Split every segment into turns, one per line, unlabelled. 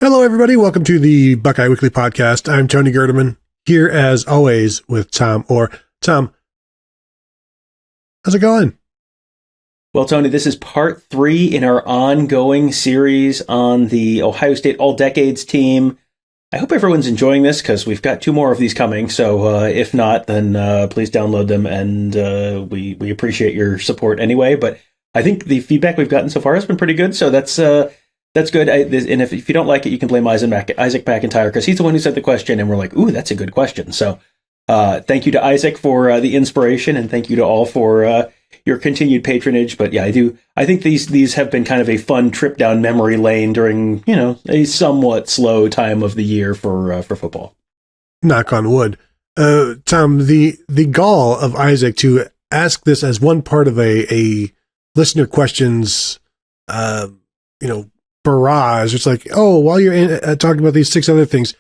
Hello, everybody. Welcome to the Buckeye Weekly Podcast. I'm Tony Gerdeman, here as always with Tom Orr. Tom, how's it going?
Well, Tony, this is part 3 in our ongoing series on the Ohio State All-Decades team. I hope everyone's enjoying this because we've got 2 more of these coming. So if not, then please download them, and we appreciate your support anyway. But I think the feedback we've gotten so far has been pretty good, so that's good. And if you don't like it, you can blame Isaac McIntyre because he's the one who sent the question, and we're like, ooh, that's a good question. So thank you to Isaac for the inspiration, and thank you to all for your continued patronage. But yeah, I think these have been kind of a fun trip down memory lane during, a somewhat slow time of the year for football.
Knock on wood. Tom, the gall of Isaac to ask this as one part of a listener questions, barrage. It's like, oh, while you're talking about these 6 other things,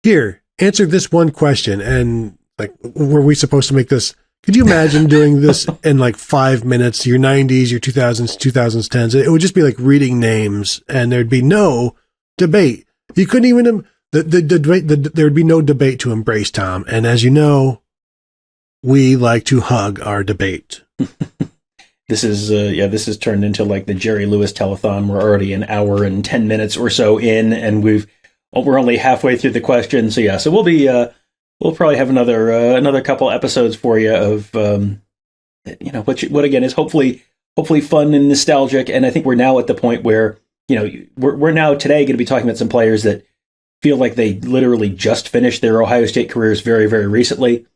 here, answer this one question. And like, were we supposed to make this? Could you imagine doing this in like 5 minutes, your 90s, your 2000s, 2010s? It would just be like reading names, and there'd be no debate. You couldn't even, there would be no debate to embrace, Tom. And as you know, we like to hug our debate.
This is turned into like the Jerry Lewis telethon. We're already an hour and 10 minutes or so in, and we're only halfway through the question. So yeah, so we'll probably have another couple episodes for you of what again is hopefully fun and nostalgic. And I think we're now at the point where we're now today going to be talking about some players that feel like they literally just finished their Ohio State careers very, very recently,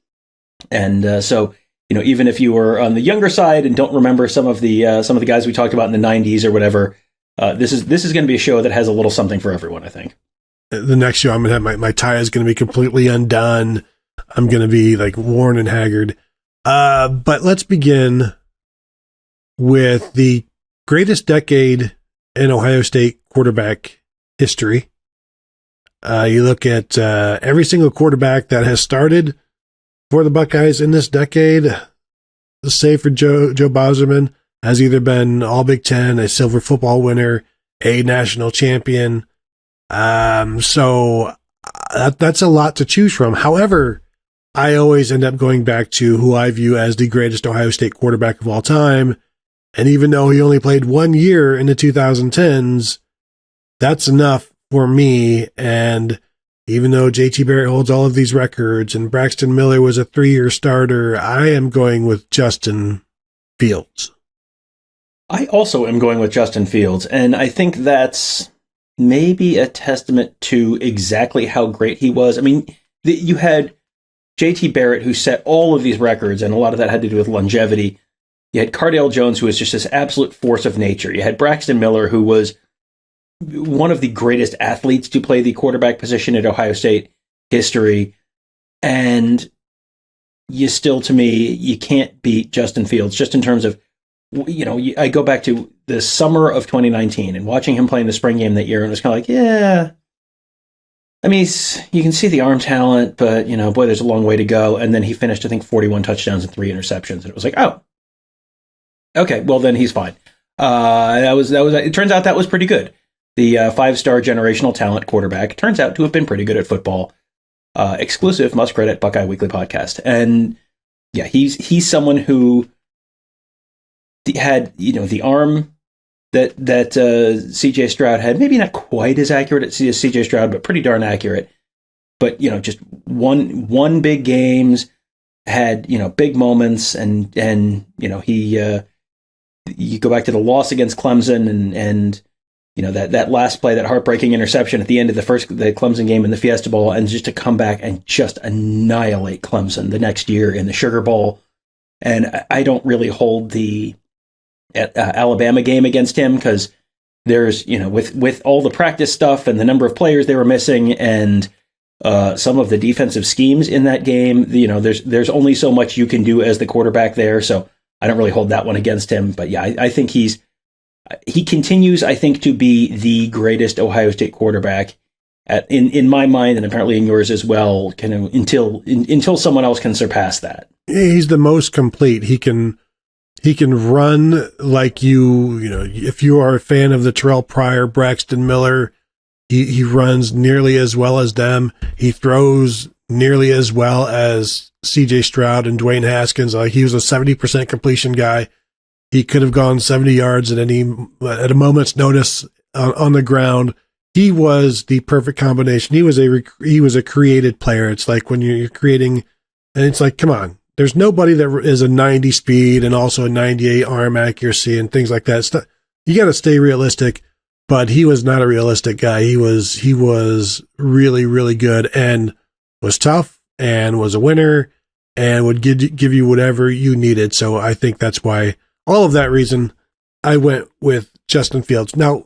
and so. Even if you were on the younger side and don't remember some of the guys we talked about in the 90s or whatever, this is going to be a show that has a little something for everyone, I think.
The next show, I'm going to have my tie is going to be completely undone. I'm going to be like worn and haggard. But let's begin with the greatest decade in Ohio State quarterback history. You look at every single quarterback that has started for the Buckeyes in this decade, save for Joe Bauserman, has either been All Big Ten, a silver football winner, a national champion. So that's a lot to choose from. However, I always end up going back to who I view as the greatest Ohio State quarterback of all time. And even though he only played 1 year in the 2010s, that's enough for me. And even though JT Barrett holds all of these records and Braxton Miller was a 3-year starter, I am going with Justin Fields.
I also am going with Justin Fields, and I think that's maybe a testament to exactly how great he was. I mean, you had JT Barrett, who set all of these records, and a lot of that had to do with longevity. You had Cardale Jones, who was just this absolute force of nature. You had Braxton Miller, who was one of the greatest athletes to play the quarterback position at Ohio State history. And to me, you can't beat Justin Fields just in terms of, I go back to the summer of 2019 and watching him play in the spring game that year, and it was kind of like, yeah, I mean, you can see the arm talent, but, boy, there's a long way to go. And then he finished, I think, 41 touchdowns and 3 interceptions. And it was like, oh, okay, well, then he's fine. It turns out that was pretty good. The 5-star generational talent quarterback turns out to have been pretty good at football. Exclusive, must credit Buckeye Weekly Podcast. And yeah, he's someone who had the arm that CJ Stroud had. Maybe not quite as accurate as CJ Stroud, but pretty darn accurate. But just won big games, had big moments, and he you go back to the loss against Clemson and that last play, that heartbreaking interception at the end of the Clemson game in the Fiesta Bowl, and just to come back and just annihilate Clemson the next year in the Sugar Bowl. And I don't really hold the Alabama game against him because there's, with all the practice stuff and the number of players they were missing and some of the defensive schemes in that game, there's only so much you can do as the quarterback there. So I don't really hold that one against him. But yeah, I think he continues, I think, to be the greatest Ohio State quarterback in my mind, and apparently in yours as well, kind of until someone else can surpass that.
He's the most complete. He can run like if you are a fan of the Terrell Pryor, Braxton Miller He runs nearly as well as them. He throws nearly as well as C.J. Stroud and Dwayne Haskins. Like, he was a 70% completion guy. He could have gone 70 yards at a moment's notice on the ground. He was the perfect combination. He was a created player. It's like when you're creating, and it's like, come on, there's nobody that is a 90 speed and also a 98 arm accuracy and things like that. You got to stay realistic, but he was not a realistic guy. He was really, really good and was tough and was a winner and would give you whatever you needed. So I think that's why, all of that reason, I went with Justin Fields. Now,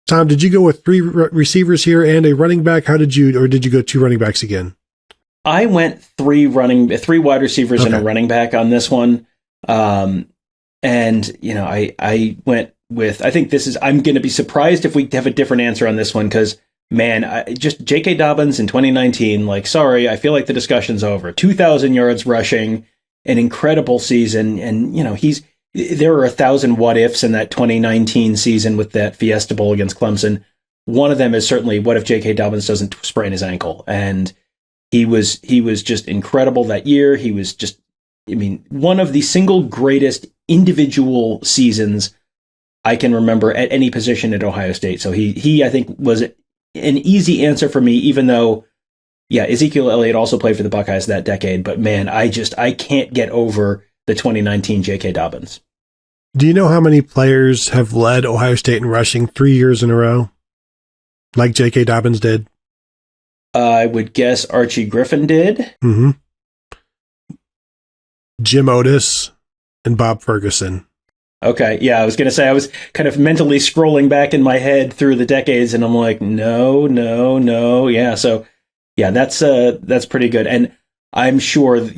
Tom, did you go with three receivers here and a running back? Or did you go two running backs again?
I went three wide receivers and a running back on this one. And, I went with, I think I'm going to be surprised if we have a different answer on this one, because, man, just J.K. Dobbins in 2019, like, sorry, I feel like the discussion's over. 2,000 yards rushing, an incredible season. And, there are 1,000 what ifs in that 2019 season with that Fiesta Bowl against Clemson. One of them is certainly, what if J.K. Dobbins doesn't sprain his ankle? And he was just incredible that year. He was just, one of the single greatest individual seasons I can remember at any position at Ohio State. So he I think was an easy answer for me, even though, Ezekiel Elliott also played for the Buckeyes that decade. But man, I can't get over the 2019 J.K. Dobbins.
Do you know how many players have led Ohio State in rushing 3 years in a row, like J.K. Dobbins did?
I would guess Archie Griffin did.
Mm-hmm. Jim Otis and Bob Ferguson.
Okay, yeah, I was going to say, I was kind of mentally scrolling back in my head through the decades, and I'm like, no. Yeah, so, yeah, that's pretty good. And I'm sure,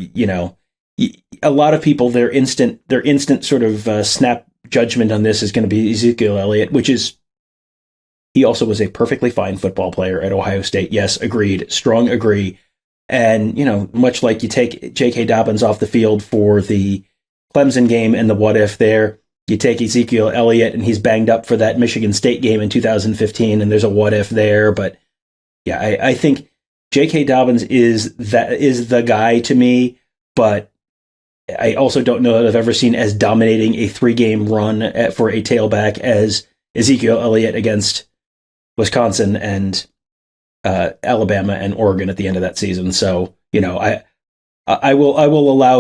a lot of people, their instant sort of snap judgment on this is going to be Ezekiel Elliott, he also was a perfectly fine football player at Ohio State. Yes, agreed. Strong agree. And, much like you take J.K. Dobbins off the field for the Clemson game and the what if there, you take Ezekiel Elliott and he's banged up for that Michigan State game in 2015 and there's a what if there. But yeah, I think J.K. Dobbins is the guy to me, but I also don't know that I've ever seen as dominating a 3-game run for a tailback as Ezekiel Elliott against Wisconsin and Alabama and Oregon at the end of that season. So, I will allow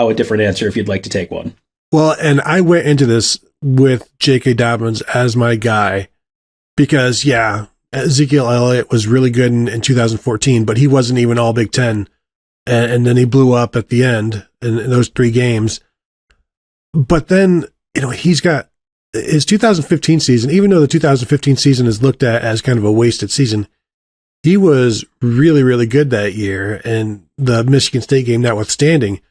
a different answer if you'd like to take one.
Well, and I went into this with J.K. Dobbins as my guy because, Ezekiel Elliott was really good in 2014, but he wasn't even all Big Ten. And then he blew up at the end in those 3 games. But then, he's got his 2015 season, even though the 2015 season is looked at as kind of a wasted season, he was really, really good that year, and the Michigan State game notwithstanding.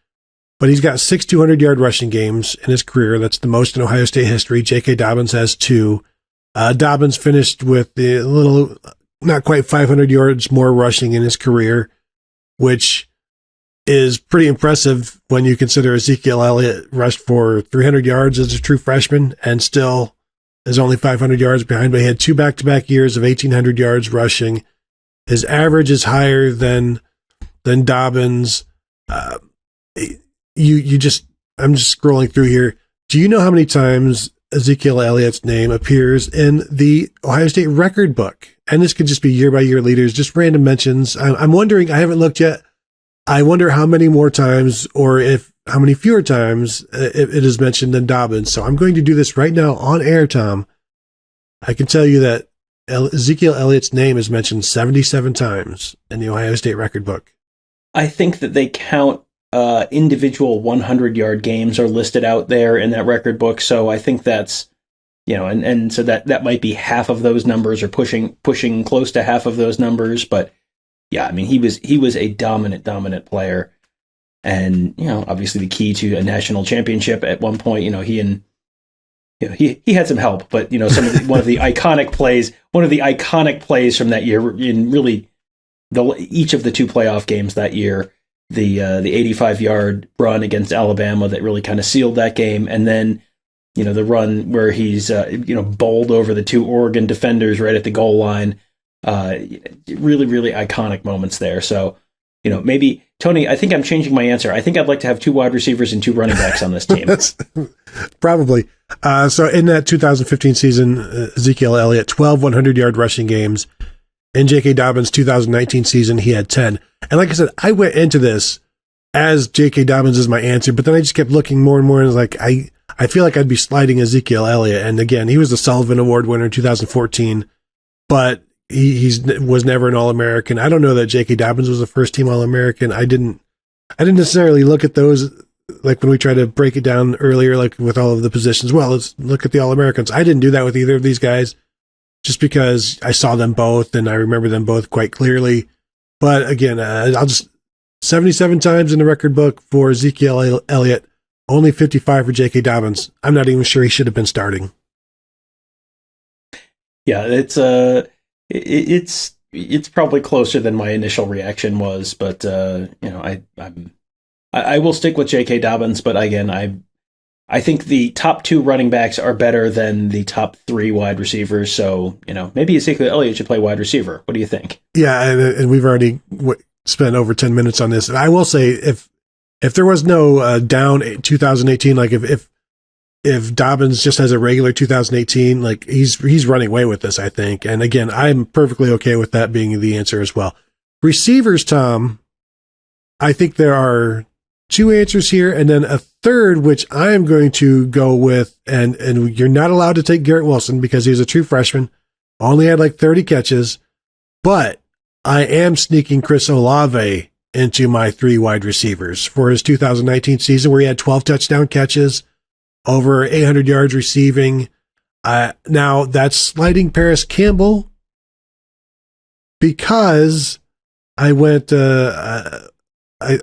But he's got 6 200-yard rushing games in his career. That's the most in Ohio State history. J.K. Dobbins has 2. Dobbins finished with a little, not quite 500 yards more rushing in his career, which is pretty impressive when you consider Ezekiel Elliott rushed for 300 yards as a true freshman and still is only 500 yards behind, but he had 2 back-to-back years of 1,800 yards rushing. His average is higher than Dobbins. I'm just scrolling through here. Do you know how many times Ezekiel Elliott's name appears in the Ohio State record book? And this could just be year-by-year leaders, just random mentions. I'm wondering, I haven't looked yet. I wonder how many more times or how many fewer times it is mentioned than Dobbins. So I'm going to do this right now on air, Tom. I can tell you that Ezekiel Elliott's name is mentioned 77 times in the Ohio State record book.
I think that they count individual 100-yard games are listed out there in that record book. So I think that's, and so that might be half of those numbers or pushing close to half of those numbers. But yeah, he was a dominant player, and obviously the key to a national championship at one point. He had some help, but one of the iconic plays from that year in really each of the 2 playoff games that year, the 85-yard run against Alabama that really kind of sealed that game, and then the run where he's, bowled over the two Oregon defenders right at the goal line. Really, really iconic moments there. So, maybe, Tony, I think I'm changing my answer. I think I'd like to have 2 wide receivers and 2 running backs on this team.
Probably. So in that 2015 season, Ezekiel Elliott, 12 100-yard rushing games. In J.K. Dobbins' 2019 season, he had 10. And like I said, I went into this as J.K. Dobbins is my answer, but then I just kept looking more and more, and like I feel like I'd be sliding Ezekiel Elliott. And again, he was the Sullivan Award winner in 2014, but he was never an All-American. I don't know that J.K. Dobbins was a first-team All-American. I didn't necessarily look at those, like when we tried to break it down earlier, like with all of the positions. Well, let's look at the All-Americans. I didn't do that with either of these guys, just because I saw them both and I remember them both quite clearly. But again, I'll just 77 times in the record book for Ezekiel Elliott, only 55 for J.K. Dobbins. I'm not even sure he should have been starting.
Yeah, it's probably closer than my initial reaction was, but I will stick with J.K. Dobbins. But again, I think the top 2 running backs are better than the top 3 wide receivers. So, maybe Ezekiel Elliott should play wide receiver. What do you think? Yeah,
and we've already spent over 10 minutes on this. And I will say, if there was no down 2018, like if Dobbins just has a regular 2018, like he's running away with this, I think. And again, I'm perfectly okay with that being the answer as well. Receivers, Tom, I think there are 2 answers here, and then a third, which I am going to go with, and you're not allowed to take Garrett Wilson because he was a true freshman, only had like 30 catches, but I am sneaking Chris Olave into my 3 wide receivers for his 2019 season, where he had 12 touchdown catches, over 800 yards receiving. Now that's sliding Paris Campbell because I went a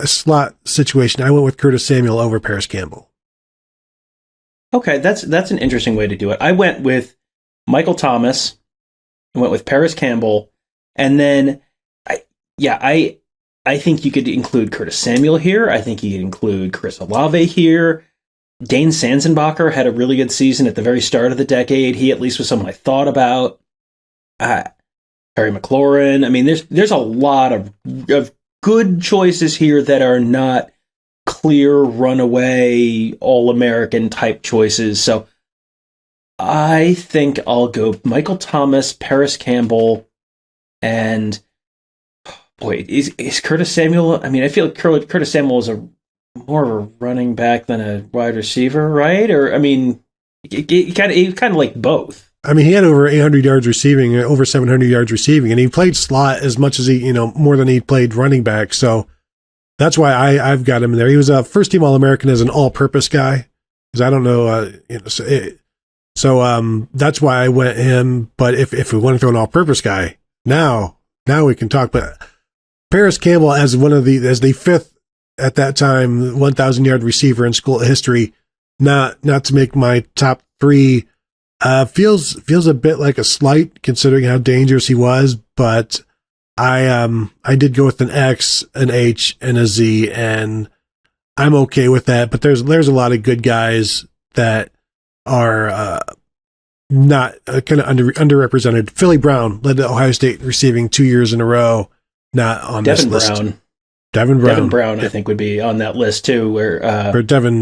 slot situation. I went with Curtis Samuel over Paris Campbell.
Okay, that's an interesting way to do it. I went with Michael Thomas, I went with Paris Campbell, and then I think you could include Curtis Samuel here. I think you could include Chris Olave here. Dane Sanzenbacher had a really good season at the very start of the decade. He at least was someone I thought about. Harry McLaurin. I mean, there's a lot of good choices here that are not clear runaway All-American type choices. So I think I'll go Michael Thomas, Paris Campbell, and boy, is Curtis Samuel? I mean, I feel like Curtis Samuel is more of a running back than a wide receiver, right? Or I mean, it kind of like both.
I mean, he had over 800 yards receiving, over 700 yards receiving, and he played slot as much as he, more than he played running back. So that's why I've got him in there. He was a first-team All-American as an all-purpose guy, because I don't know, so that's why I went him. But if we want to throw an all-purpose guy, now we can talk. But Paris Campbell as the 5th at that time 1,000-yard receiver in school history, not to make my top 3. Feels a bit like a slight considering how dangerous he was, but I did go with an X, an H, and a Z, and I'm okay with that. But there's a lot of good guys that are not kind of underrepresented. Philly Brown led the Ohio State receiving 2 years in a row, not on this list. Devin Brown, I think, would be on that list too. Or Devin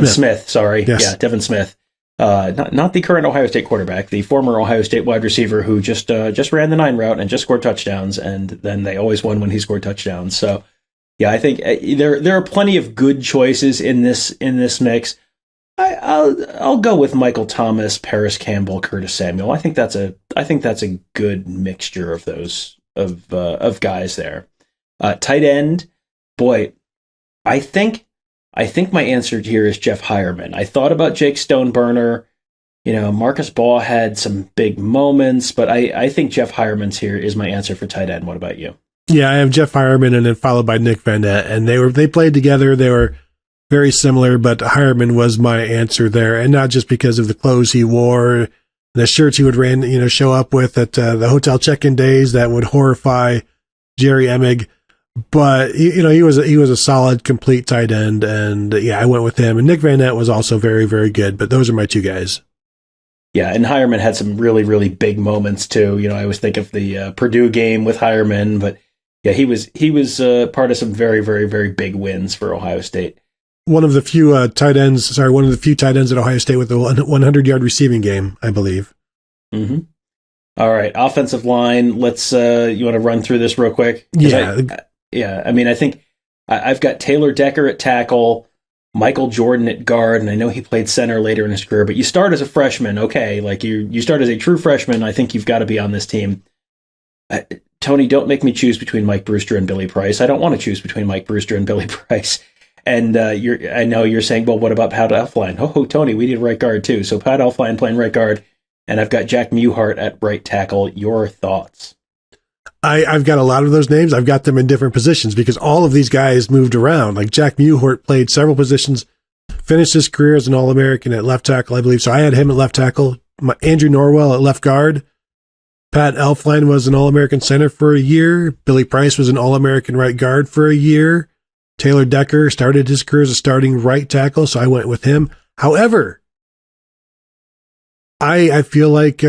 Smith. Sorry, yes. Yeah, Devin Smith. Not the current Ohio State quarterback, the former Ohio State wide receiver who just ran the 9 route and just scored touchdowns, and then they always won when he scored touchdowns. So, yeah, I think there are plenty of good choices in this mix. I'll go with Michael Thomas, Paris Campbell, Curtis Samuel. I think that's a good mixture of those of guys there. Tight end, boy, I think my answer here is Jeff Hireman. I thought about Jake Stoneburner. Marcus Baugh had some big moments, but I think Jeff Hireman's here is my answer for tight end. What about you?
Yeah, I have Jeff Hireman and then followed by Nick Van Nett, and they played together. They were very similar, but Hireman was my answer there, and not just because of the clothes he wore, the shirts he would show up with at the hotel check-in days that would horrify Jerry Emig. But he was a solid, complete tight end, and I went with him. And Nick Van Nett was also very, very good. But those are my two guys.
Yeah, and Hireman had some really, really big moments too. I always think of the Purdue game with Hireman, but yeah, he was part of some very, very, very big wins for Ohio State.
One of the few tight ends at Ohio State with a 100-yard receiving game, I believe.
Mm-hmm. All right, offensive line. Let's. You want to run through this real quick?
Yeah.
I mean, I think I've got Taylor Decker at tackle, Michael Jordan at guard, and I know he played center later in his career. But you start as a freshman, okay? Like you start as a true freshman. I think you've got to be on this team. Tony, don't make me choose between Mike Brewster and Billy Price. I don't want to choose between Mike Brewster and Billy Price. And I know you're saying, well, what about Pat Elflein? Oh, Tony, we need a right guard too. So Pat Elflein playing right guard, and I've got Jack Mewhart at right tackle. Your thoughts?
I've got a lot of those names. I've got them in different positions because all of these guys moved around. Like Jack Mewhart played several positions, finished his career as an All-American at left tackle, I believe. So I had him at left tackle. Andrew Norwell at left guard. Pat Elflein was an All-American center for a year. Billy Price was an All-American right guard for a year. Taylor Decker started his career as a starting right tackle, so I went with him. However, I feel like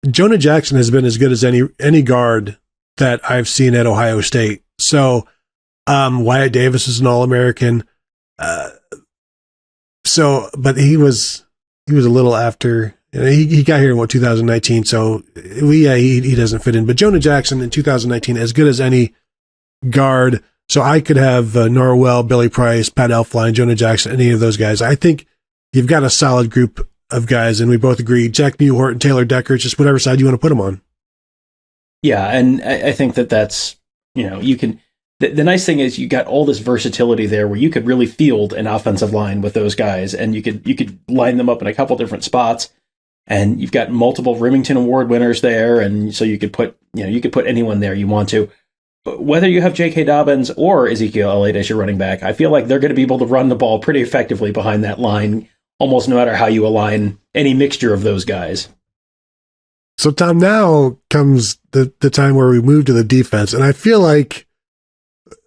Jonah Jackson has been as good as any guard that I've seen at Ohio State. So Wyatt Davis is an All-American. But he was a little after. He got here in 2019. So he doesn't fit in. But Jonah Jackson in 2019 as good as any guard. So I could have Norwell, Billy Price, Pat Elflein, Jonah Jackson, any of those guys. I think you've got a solid group of guys, and we both agree Jack Mewhart and Taylor Decker, just whatever side you want to put them on.
Yeah, and I think that's, you can, the nice thing is you got all this versatility there where you could really field an offensive line with those guys, and you could line them up in a couple different spots, and you've got multiple Remington Award winners there, and so you could put anyone there you want to. Whether you have J.K. Dobbins or Ezekiel Elliott as your running back, I feel like they're going to be able to run the ball pretty effectively behind that line, almost no matter how you align any mixture of those guys.
So, Tom, now comes the time where we move to the defense, and I feel like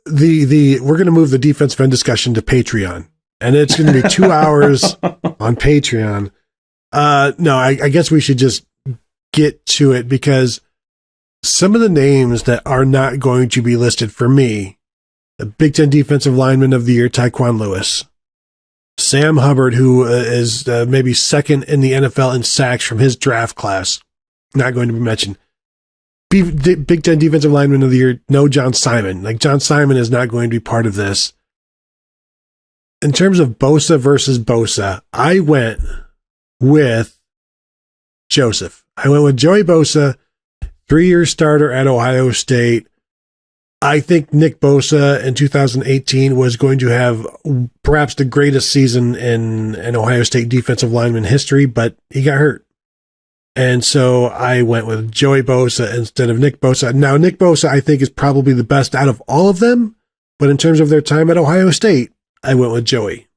we're going to move the defensive end discussion to Patreon, and it's going to be 2 hours on Patreon. No, I guess we should just get to it because some of the names that are not going to be listed for me: the Big Ten Defensive Lineman of the Year, Tyquan Lewis. Sam Hubbard, who is maybe second in the NFL in sacks from his draft class, not going to be mentioned. Big Ten Defensive Lineman of the Year, no John Simon. Like, John Simon is not going to be part of this. In terms of Bosa versus Bosa, I went with Joseph. I went with Joey Bosa, 3-year starter at Ohio State. I think Nick Bosa in 2018 was going to have perhaps the greatest season in Ohio State defensive lineman history, but he got hurt. And so I went with Joey Bosa instead of Nick Bosa. Now, Nick Bosa, I think, is probably the best out of all of them, but in terms of their time at Ohio State, I went with Joey.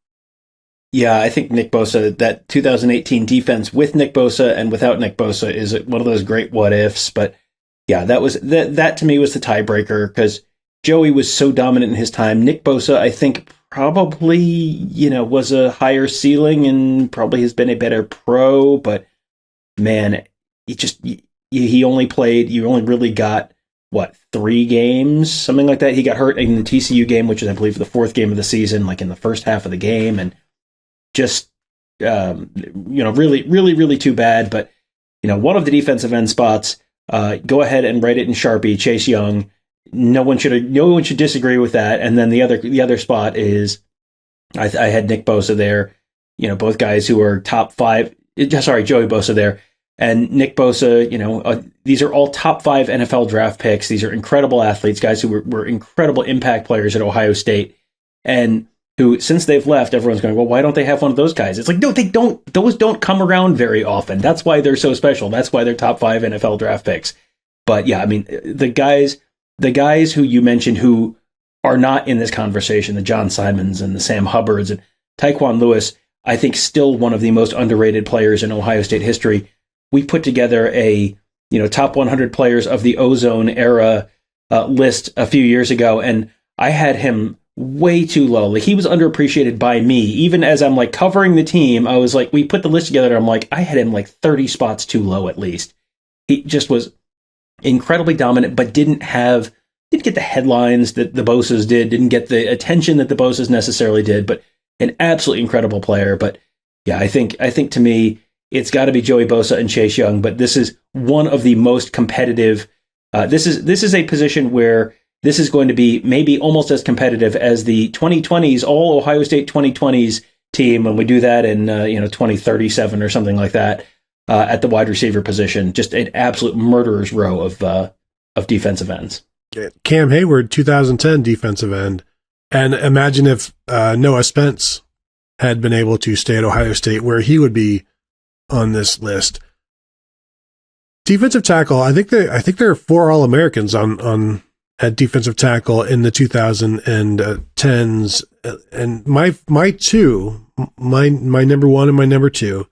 Yeah, I think Nick Bosa, that 2018 defense with Nick Bosa and without Nick Bosa is one of those great what ifs, but yeah, that to me was the tiebreaker because Joey was so dominant in his time. Nick Bosa, I think, probably, was a higher ceiling and probably has been a better pro, but man, he only played, you only really got, 3 games, something like that. He got hurt in the TCU game, which is, I believe, the 4th game of the season, like in the first half of the game, and just, really, really, really too bad. But, one of the defensive end spots, go ahead and write it in Sharpie, Chase Young. No one should disagree with that. And then the other spot is, I had Nick Bosa there. Both guys who are top 5. Sorry, Joey Bosa there, and Nick Bosa. These are all top 5 NFL draft picks. These are incredible athletes, guys who were incredible impact players at Ohio State, and who, since they've left, everyone's going, well, why don't they have one of those guys? It's like, no, they don't. Those don't come around very often. That's why they're so special. That's why they're top 5 NFL draft picks. But yeah, I mean, the guys who you mentioned who are not in this conversation, the John Simons and the Sam Hubbards and Tyquan Lewis, I think still one of the most underrated players in Ohio State history. We put together a, top 100 players of the Ozone era list a few years ago, and I had him way too low. Like, he was underappreciated by me. Even as I'm like covering the team, I was like, we put the list together, and I'm like, I had him like 30 spots too low at least. He just was incredibly dominant, but didn't get the headlines that the Bosa's didn't get the attention that the Bosa's necessarily did, but an absolutely incredible player. But yeah, I think to me, it's got to be Joey Bosa and Chase Young, but this is one of the most competitive. This is a position where this is going to be maybe almost as competitive as the 2020s, all Ohio State 2020s team when we do that in 2037 or something like that at the wide receiver position. Just an absolute murderer's row of defensive ends.
Cam Hayward, 2010 defensive end. And imagine if Noah Spence had been able to stay at Ohio State, where he would be on this list. Defensive tackle, I think there are 4 All-Americans on at defensive tackle in the 2010s, and my number 1 and my number 2,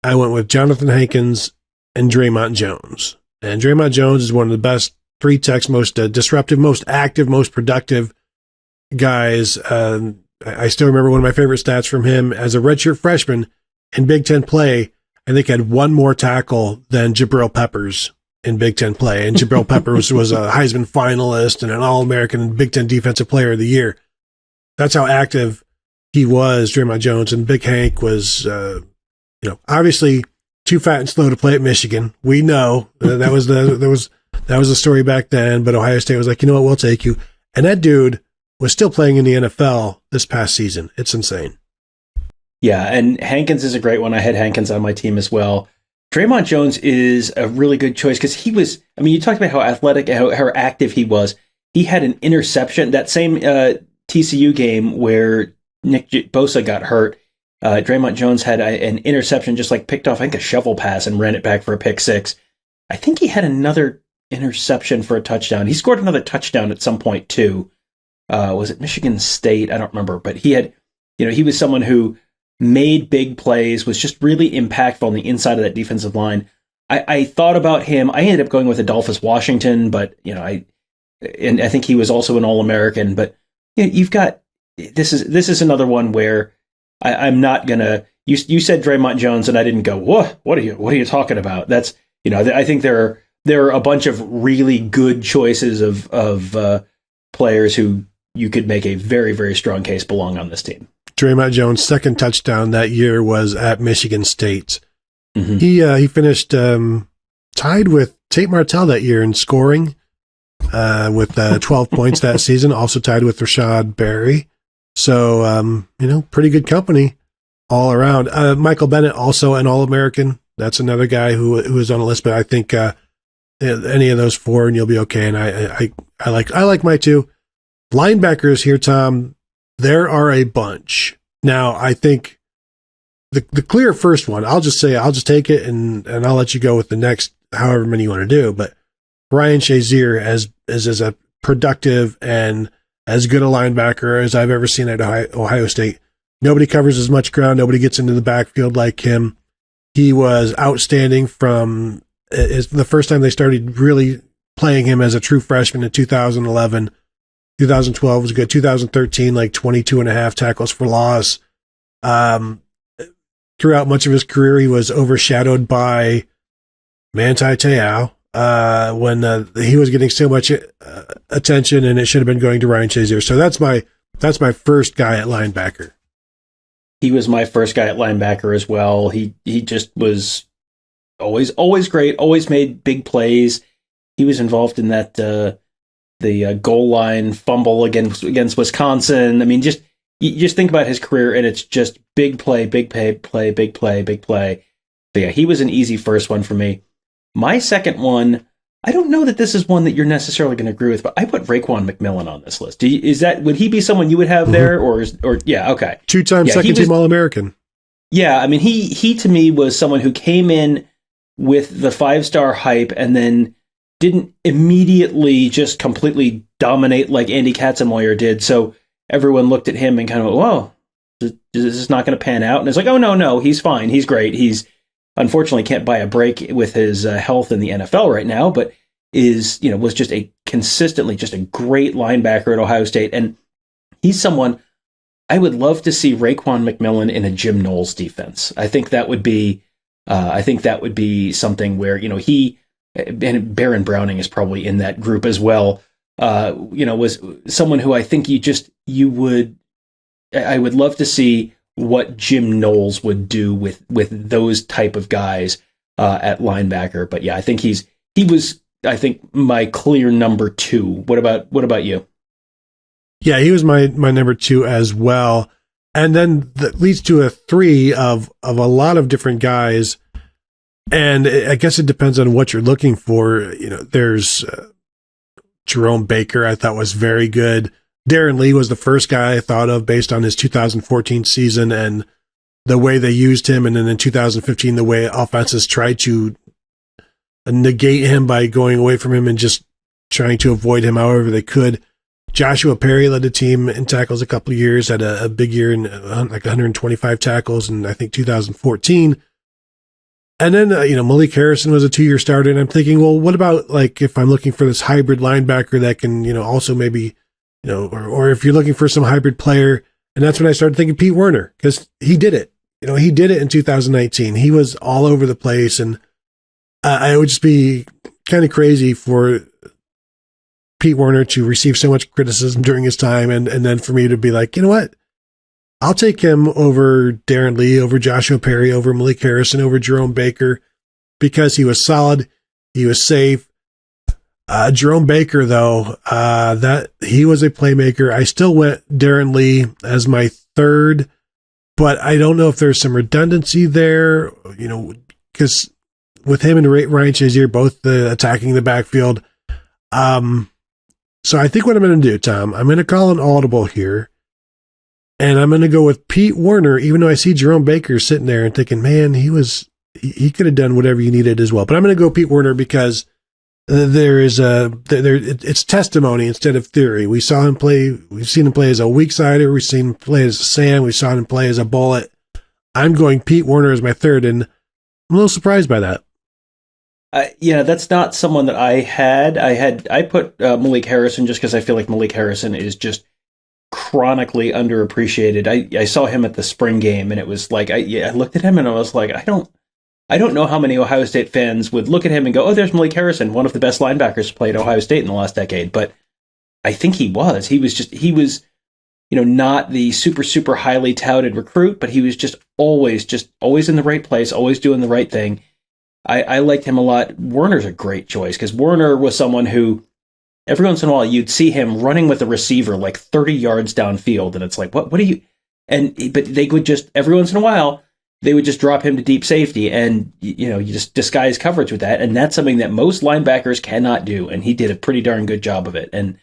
I went with Jonathan Hankins and Draymond Jones. And Draymond Jones is one of the best 3-techs, most disruptive, most active, most productive guys. I still remember one of my favorite stats from him as a redshirt freshman in Big Ten play. I think had one more tackle than Jabril Peppers in Big Ten play. And Jabril Peppers was a Heisman finalist and an All-American Big Ten Defensive Player of the Year. That's how active he was, Draymond Jones. And Big Hank was, obviously too fat and slow to play at Michigan. We know that was the story back then, but Ohio State was like, you know what, we'll take you. And that dude was still playing in the NFL this past season. It's insane.
Yeah, and Hankins is a great one. I had Hankins on my team as well. Draymond Jones is a really good choice because he was, you talked about how athletic, how active he was. He had an interception, that same TCU game where Nick Bosa got hurt. Draymond Jones had an interception, just like picked off, I think, a shovel pass and ran it back for a pick six. I think he had another interception for a touchdown. He scored another touchdown at some point too. Was it Michigan State? I don't remember, but he had, he was someone who made big plays, was just really impactful on the inside of that defensive line. I thought about him. I ended up going with Adolphus Washington, but I think he was also an All-American. But you've got this is another one where I'm not gonna. You said Draymond Jones, and I didn't go. What are you talking about? That's I think there are a bunch of really good choices of players who you could make a very, very strong case belong on this team.
Draymond Jones' second touchdown that year was at Michigan State. Mm-hmm. He finished tied with Tate Martell that year in scoring with 12 points that season, also tied with Rashad Berry. So, pretty good company all around. Michael Bennett, also an All-American. That's another guy who is on the list, but I think any of those 4 and you'll be okay. And I like my 2. Linebackers here, Tom, there are a bunch. Now, I think the clear first one, I'll just take it and I'll let you go with the next however many you want to do. But Ryan Shazier is as a productive and as good a linebacker as I've ever seen at Ohio State. Nobody covers as much ground. Nobody gets into the backfield like him. He was outstanding from the first time they started really playing him as a true freshman in 2011. 2012 was good. 2013, like 22 and a half tackles for loss. Throughout much of his career, he was overshadowed by Manti Te'o when he was getting so much attention, and it should have been going to Ryan Shazier. So that's my first guy at linebacker.
He was my first guy at linebacker as well. He just was always great. Always made big plays. He was involved in that. The goal line fumble against Wisconsin. You just think about his career, and it's just big play, big play, big play, big play. So yeah, he was an easy first one for me. My second one, I don't know that this is one that you're necessarily going to agree with, but I put Raekwon McMillan on this list. Would he be someone you would have there, or yeah, okay,
2-time second team All-American.
Yeah, he to me was someone who came in with the 5-star hype and then didn't immediately just completely dominate like Andy Katzenmoyer did. So everyone looked at him and kind of, whoa, this is not going to pan out. And it's like, oh, no, he's fine. He's great. He's unfortunately can't buy a break with his health in the NFL right now, but was just a consistently just a great linebacker at Ohio State. And he's someone I would love to see Raekwon McMillan in a Jim Knowles defense. I think that would be something where, he, and Baron Browning is probably in that group as well. Was someone who I think I would love to see what Jim Knowles would do with those type of guys at linebacker. But yeah, I think he was my clear number 2. What about you?
Yeah, he was my number 2 as well. And then that leads to a 3 of a lot of different guys. And I guess it depends on what you're looking for. There's Jerome Baker, I thought was very good. Darren Lee was the first guy I thought of based on his 2014 season and the way they used him. And then in 2015, the way offenses tried to negate him by going away from him and just trying to avoid him however they could. Joshua Perry led the team in tackles a couple of years, had a big year in like 125 tackles in, I think, 2014. And then, Malik Harrison was a 2-year starter. And I'm thinking, well, what about like if I'm looking for this hybrid linebacker that can, also maybe, or if you're looking for some hybrid player. And that's when I started thinking Pete Werner, because he did it. He did it in 2019. He was all over the place. And I would just be kind of crazy for Pete Werner to receive so much criticism during his time. And then for me to be like, you know what? I'll take him over Darren Lee, over Joshua Perry, over Malik Harrison, over Jerome Baker, because he was solid. He was safe. Jerome Baker, though, that he was a playmaker. I still went Darren Lee as my 3rd, but I don't know if there's some redundancy there, because with him and Ryan Shazier both attacking the backfield. So I think what I'm going to do, Tom, I'm going to call an audible here. And I'm going to go with Pete Werner, even though I see Jerome Baker sitting there and thinking, man, he could have done whatever you needed as well. But I'm going to go Pete Werner because it's testimony instead of theory. We've seen him play as a weak sider. We've seen him play as a Sam. We saw him play as a bullet. I'm going Pete Werner as my 3rd, and I'm a little surprised by that.
That's not someone that I had. I put Malik Harrison just because I feel like Malik Harrison is just chronically underappreciated. I saw him at the spring game, and it was like I looked at him and I was like, I don't know how many Ohio State fans would look at him and go, oh, there's Malik Harrison, one of the best linebackers to play at Ohio State in the last decade. But I think he was not the super highly touted recruit, but he was just always in the right place, always doing the right thing. I liked him a lot. Werner's a great choice because Werner was someone who every once in a while you'd see him running with a receiver like 30 yards downfield, and it's like, what are you? But they would just every once in a while they would just drop him to deep safety, and you just disguise coverage with that, and that's something that most linebackers cannot do, and he did a pretty darn good job of it. And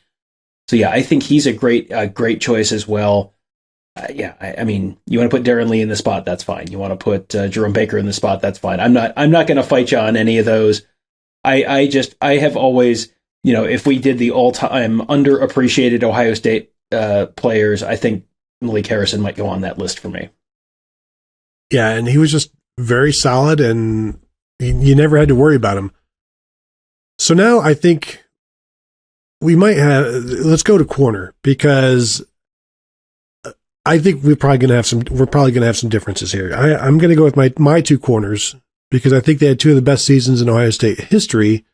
so yeah, I think he's a great choice as well. I mean, you want to put Darren Lee in the spot, that's fine. You want to put Jerome Baker in the spot, that's fine. I'm not going to fight you on any of those. I have always, if we did the all-time underappreciated Ohio State players, I think Malik Harrison might go on that list for me.
Yeah, and he was just very solid, and you never had to worry about him. So now I think let's go to corner, because I think we're probably going to have some differences here. I'm going to go with my 2 corners because I think they had 2 of the best seasons in Ohio State history.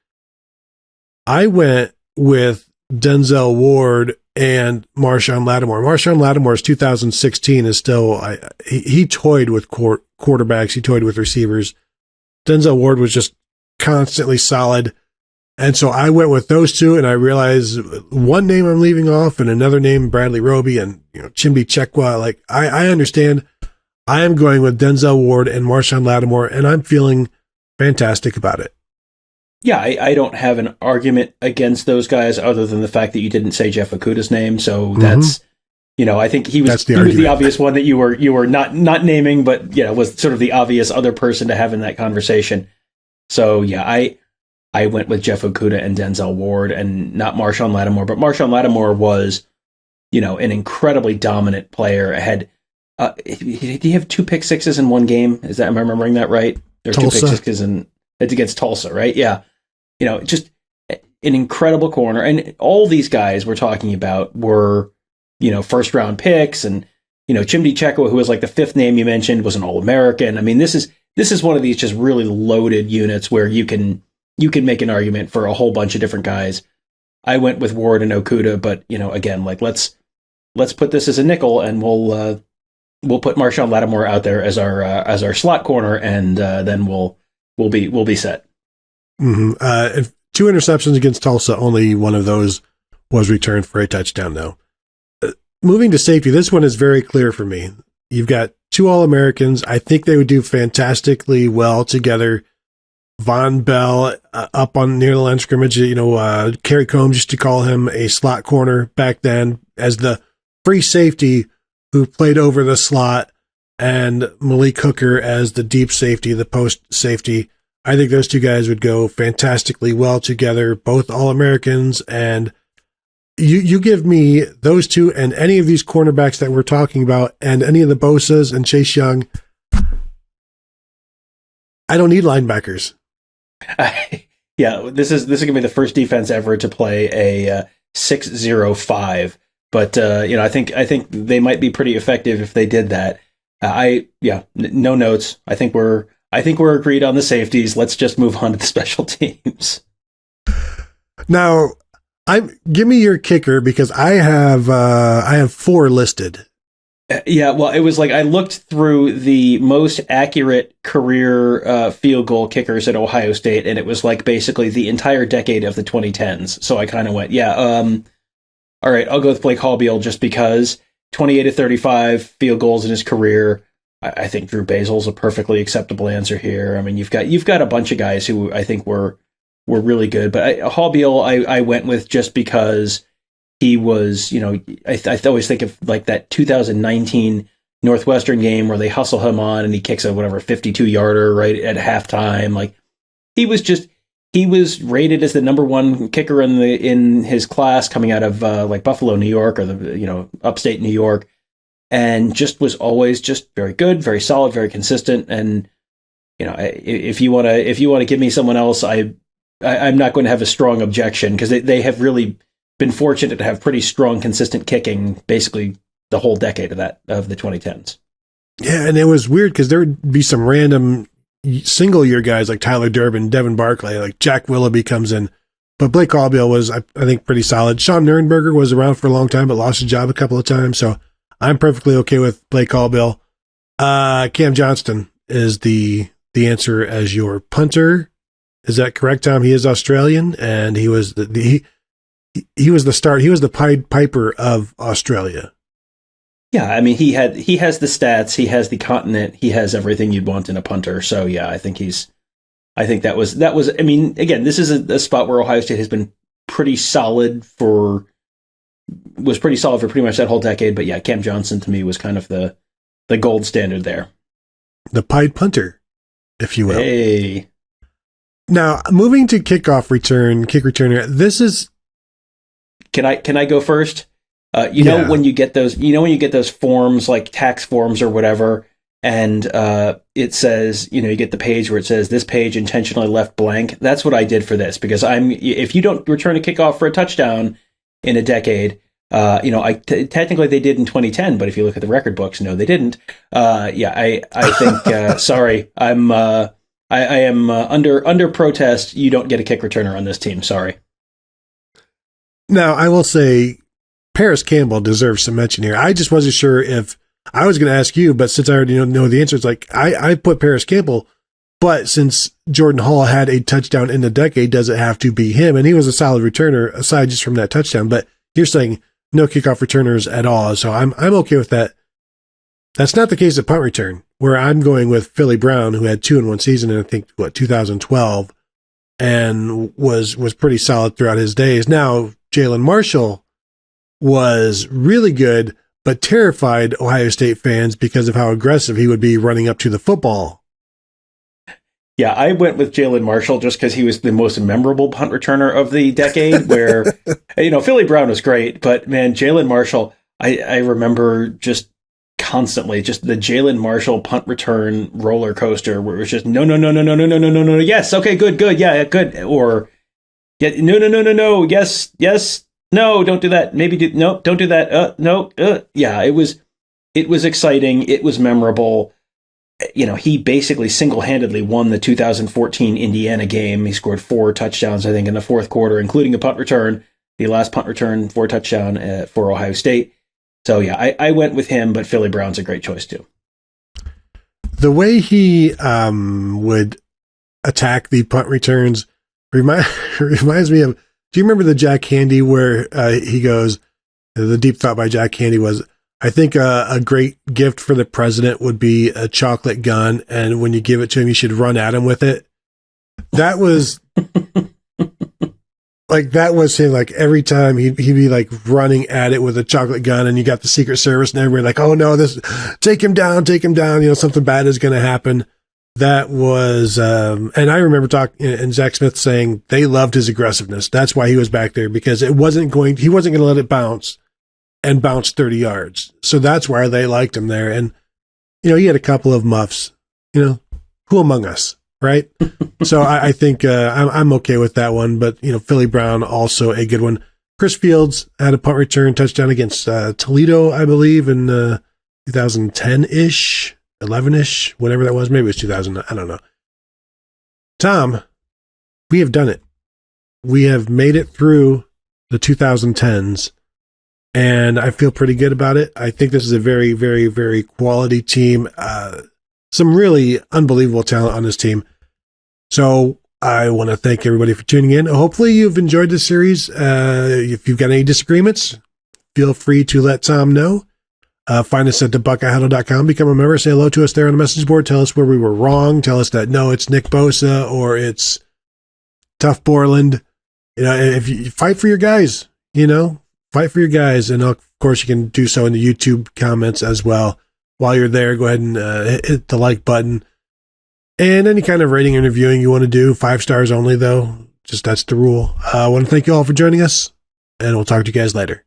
I went with Denzel Ward and Marshawn Lattimore. Marshawn Lattimore's 2016 is still, he toyed with quarterbacks. He toyed with receivers. Denzel Ward was just constantly solid. And so I went with those 2, and I realized one name I'm leaving off and another name, Bradley Roby and Chimbi Chekwa. Like, I understand. I am going with Denzel Ward and Marshawn Lattimore, and I'm feeling fantastic about it.
Yeah, I don't have an argument against those guys other than the fact that you didn't say Jeff Okudah's name. So that's, I think he was the obvious one that you were not naming, but was sort of the obvious other person to have in that conversation. So yeah, I went with Jeff Okudah and Denzel Ward and not Marshawn Lattimore, but Marshawn Lattimore was, an incredibly dominant player. Did he have 2 pick sixes in one game? Am I remembering that right? There's 2 pick sixes it's against Tulsa, right? Yeah. an incredible corner. And all these guys we're talking about were, first round picks. And, Chimdi Checo, who was like the fifth name you mentioned, was an All-American. I mean, this is one of these just really loaded units where you can make an argument for a whole bunch of different guys. I went with Ward and Okuda, but, again, like let's put this as a nickel, and we'll put Marshawn Lattimore out there as our slot corner, and then we'll be set.
Mm-hmm. 2 interceptions against Tulsa. Only one of those was returned for a touchdown, though. Moving to safety, this one is very clear for me. You've got 2 All-Americans. I think they would do fantastically well together. Von Bell up on near the line of scrimmage. Kerry Combs used to call him a slot corner back then as the free safety who played over the slot, and Malik Hooker as the deep safety, the post safety. I think those 2 guys would go fantastically well together, both All-Americans. And you give me those 2 and any of these cornerbacks that we're talking about, and any of the Bosas and Chase Young. I don't need linebackers.
Yeah, this is going to be the first defense ever to play a 6-0-5. But I think they might be pretty effective if they did that. No notes. I think we're agreed on the safeties. Let's just move on to the special teams.
Now, give me your kicker, because I have 4 listed.
Yeah, well, it was like I looked through the most accurate career field goal kickers at Ohio State, and it was like basically the entire decade of the 2010s. So I kind of went, all right, I'll go with Blake Hallbeal just because 28 of 35 field goals in his career. I think Drew Basil's a perfectly acceptable answer here. I mean, you've got a bunch of guys who I think were really good, but Hallbeal I went with just because he was, I always think of like that 2019 Northwestern game where they hustle him on and he kicks a 52-yarder right at halftime. Like he was rated as the number 1 kicker in his class coming out of like Buffalo, New York, or the upstate New York, and just was always just very good, very solid, very consistent. And if you want to give me someone else, I'm not going to have a strong objection, because they have really been fortunate to have pretty strong, consistent kicking basically the whole decade of the 2010s.
Yeah, and it was weird because there would be some random single year guys like Tyler Durbin, Devin Barclay, like Jack Willoughby comes in, but Blake Hallbeal was, I think, pretty solid. Sean Nurenberger was around for a long time, but lost his job a couple of times, so I'm perfectly okay with Blake Hallbeal. Cam Johnston is the answer as your punter. Is that correct, Tom? He is Australian, and he was he was the start. He was the Pied Piper of Australia.
Yeah, I mean, he has the stats, he has the continent, he has everything you'd want in a punter. So yeah, I think that was. I mean, again, this is a spot where Ohio State has been pretty solid for pretty much that whole decade. But yeah, Cam Johnson to me was kind of the gold standard there. The
Pied Punter, if you will.
Hey.
Now moving to kick returner. This is.
Can I go first? When you get those forms like tax forms or whatever, and it says, you get the page where it says this page intentionally left blank. That's what I did for this, because if you don't return a kickoff for a touchdown in a decade, technically they did in 2010, but if you look at the record books, no, they didn't. I think sorry, I am under protest. You don't get a kick returner on this team. Sorry.
Now I will say, Paris Campbell deserves some mention here. I just wasn't sure if I was going to ask you, but since I already know the answer, it's like I put Paris Campbell, but since Jordan Hall had a touchdown in the decade, does it have to be him? And he was a solid returner aside just from that touchdown, but you're saying no kickoff returners at all. So I'm okay with that. That's not the case at punt return, where I'm going with Philly Brown, who had 2 in one season in, I think, 2012, and was pretty solid throughout his days. Now, Jalen Marshall was really good, but terrified Ohio State fans because of how aggressive he would be running up to the football.
Yeah, I went with Jalen Marshall just because he was the most memorable punt returner of the decade, where, Philly Brown was great, but man, Jalen Marshall, I remember just constantly just the Jalen Marshall punt return roller coaster where it was just no, yes, okay, good, yeah, good, or No. Yes. No, don't do that. No, don't do that. No. Yeah, it was exciting. It was memorable. He basically single-handedly won the 2014 Indiana game. He scored 4 touchdowns, I think, in the fourth quarter, including a punt return, the last punt return for a touchdown for Ohio State. So, yeah, I went with him, but Philly Brown's a great choice, too.
The way he would attack the punt returns reminds me of, do you remember the Jack Handy where he goes, the deep thought by Jack Handy was, I think a great gift for the president would be a chocolate gun, and when you give it to him, you should run at him with it. That was that was him. Like every time he'd be like running at it with a chocolate gun, and you got the Secret Service and everybody like, oh no, take him down. Something bad is going to happen. That was, and I remember and Zach Smith saying they loved his aggressiveness. That's why he was back there, because he wasn't going to let it bounce 30 yards. So that's why they liked him there. And, he had a couple of muffs, who among us, right? So I think I'm okay with that one. But, Philly Brown, also a good one. Chris Fields had a punt return touchdown against Toledo, I believe, in 2010-ish, 11-ish, whatever that was. Maybe it was 2000. I don't know. Tom, we have done it. We have made it through the 2010s. And I feel pretty good about it. I think this is a very, very, very quality team. Some really unbelievable talent on this team. So I want to thank everybody for tuning in. Hopefully you've enjoyed this series. If you've got any disagreements, feel free to let Tom know. Find us at thebuckeyehuddle.com. Become a member. Say hello to us there on the message board. Tell us where we were wrong. Tell us that, no, it's Nick Bosa or it's Tough Borland. If you fight for your guys, fight for your guys. And of course, you can do so in the YouTube comments as well. While you're there, go ahead and hit the like button. And any kind of rating and reviewing you want to do, 5 stars only, though. Just that's the rule. I want to thank you all for joining us, and we'll talk to you guys later.